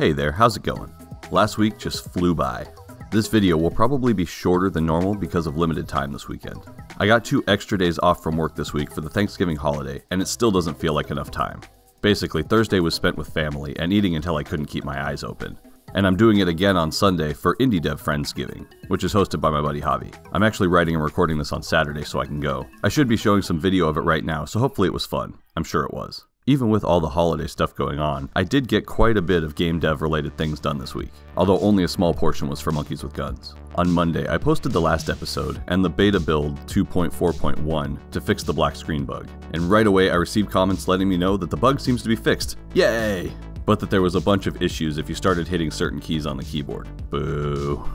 Hey there, how's it going? Last week just flew by. This video will probably be shorter than normal because of limited time this weekend. I got 2 extra days off from work this week for the Thanksgiving holiday, and it still doesn't feel like enough time. Basically, Thursday was spent with family and eating until I couldn't keep my eyes open. And I'm doing it again on Sunday for Indie Dev Friendsgiving, which is hosted by my buddy Javi. I'm actually writing and recording this on Saturday so I can go. I should be showing some video of it right now, so hopefully it was fun. I'm sure it was. Even with all the holiday stuff going on, I did get quite a bit of game dev related things done this week, although only a small portion was for Monkeys with Guns. On Monday, I posted the last episode and the beta build 2.4.1 to fix the black screen bug, and right away I received comments letting me know that the bug seems to be fixed. Yay! But that there was a bunch of issues if you started hitting certain keys on the keyboard. Boo.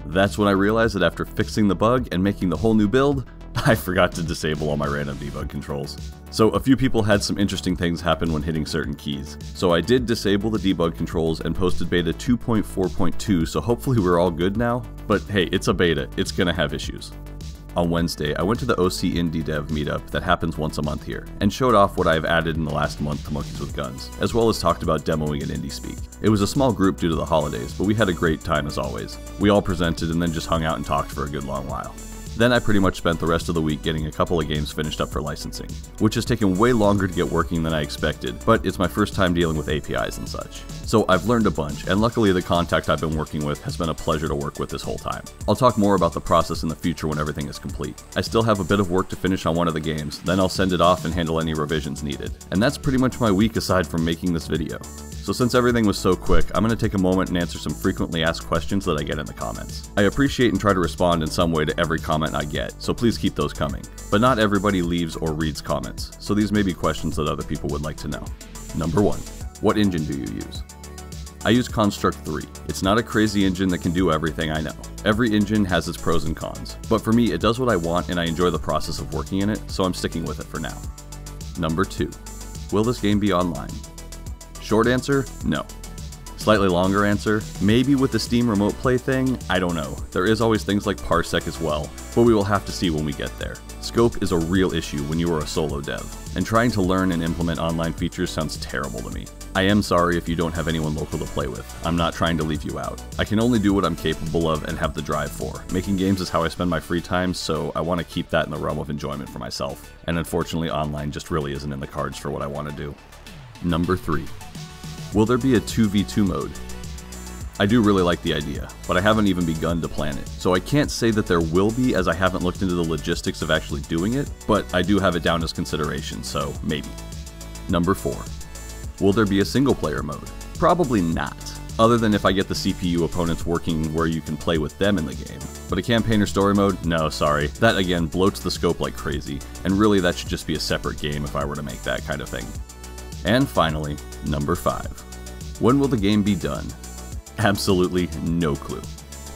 That's when I realized that after fixing the bug and making the whole new build, I forgot to disable all my random debug controls. So a few people had some interesting things happen when hitting certain keys. So I did disable the debug controls and posted beta 2.4.2, so hopefully we're all good now. But hey, it's a beta, it's gonna have issues. On Wednesday, I went to the OC Indie Dev Meetup that happens once a month here, and showed off what I've added in the last month to Monkeys with Guns, as well as talked about demoing at Indie Speak. It was a small group due to the holidays, but we had a great time as always. We all presented and then just hung out and talked for a good long while. Then I pretty much spent the rest of the week getting a couple of games finished up for licensing, which has taken way longer to get working than I expected, but it's my first time dealing with APIs and such. So I've learned a bunch, and luckily the contact I've been working with has been a pleasure to work with this whole time. I'll talk more about the process in the future when everything is complete. I still have a bit of work to finish on one of the games, then I'll send it off and handle any revisions needed. And that's pretty much my week aside from making this video. So since everything was so quick, I'm going to take a moment and answer some frequently asked questions that I get in the comments. I appreciate and try to respond in some way to every comment I get, so please keep those coming. But not everybody leaves or reads comments, so these may be questions that other people would like to know. Number 1. What engine do you use? I use Construct 3. It's not a crazy engine that can do everything, I know. Every engine has its pros and cons, but for me it does what I want and I enjoy the process of working in it, so I'm sticking with it for now. Number 2. Will this game be online? Short answer, no. Slightly longer answer, maybe with the Steam Remote Play thing, I don't know. There is always things like Parsec as well, but we will have to see when we get there. Scope is a real issue when you are a solo dev, and trying to learn and implement online features sounds terrible to me. I am sorry if you don't have anyone local to play with. I'm not trying to leave you out. I can only do what I'm capable of and have the drive for. Making games is how I spend my free time, so I want to keep that in the realm of enjoyment for myself. And unfortunately, online just really isn't in the cards for what I want to do. Number 3. Will there be a 2v2 mode? I do really like the idea, but I haven't even begun to plan it, so I can't say that there will be as I haven't looked into the logistics of actually doing it, but I do have it down as consideration, so maybe. Number 4. Will there be a single player mode? Probably not, other than if I get the CPU opponents working where you can play with them in the game. But a campaign or story mode? No, sorry. That again bloats the scope like crazy, and really that should just be a separate game if I were to make that kind of thing. And finally, number 5. When will the game be done? Absolutely no clue.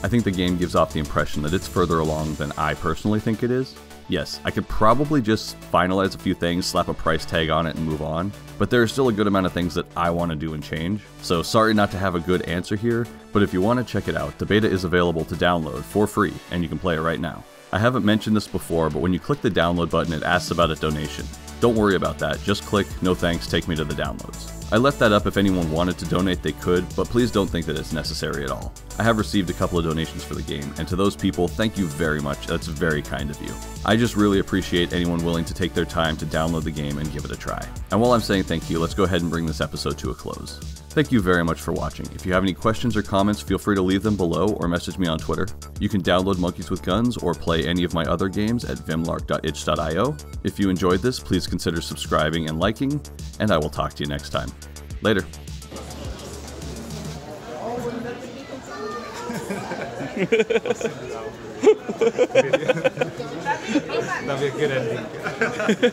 I think the game gives off the impression that it's further along than I personally think it is. Yes, I could probably just finalize a few things, slap a price tag on it and move on, but there are still a good amount of things that I want to do and change. So sorry not to have a good answer here, but if you want to check it out, the beta is available to download for free and you can play it right now. I haven't mentioned this before, but when you click the download button, it asks about a donation. Don't worry about that, just click no thanks, take me to the downloads. I left that up if anyone wanted to donate they could, but please don't think that it's necessary at all. I have received a couple of donations for the game, and to those people, thank you very much, that's very kind of you. I just really appreciate anyone willing to take their time to download the game and give it a try. And while I'm saying thank you, let's go ahead and bring this episode to a close. Thank you very much for watching. If you have any questions or comments, feel free to leave them below or message me on Twitter. You can download Monkeys with Guns or play any of my other games at vimlark.itch.io. If you enjoyed this, please consider subscribing and liking, and I will talk to you next time. Later. That'd be a good ending.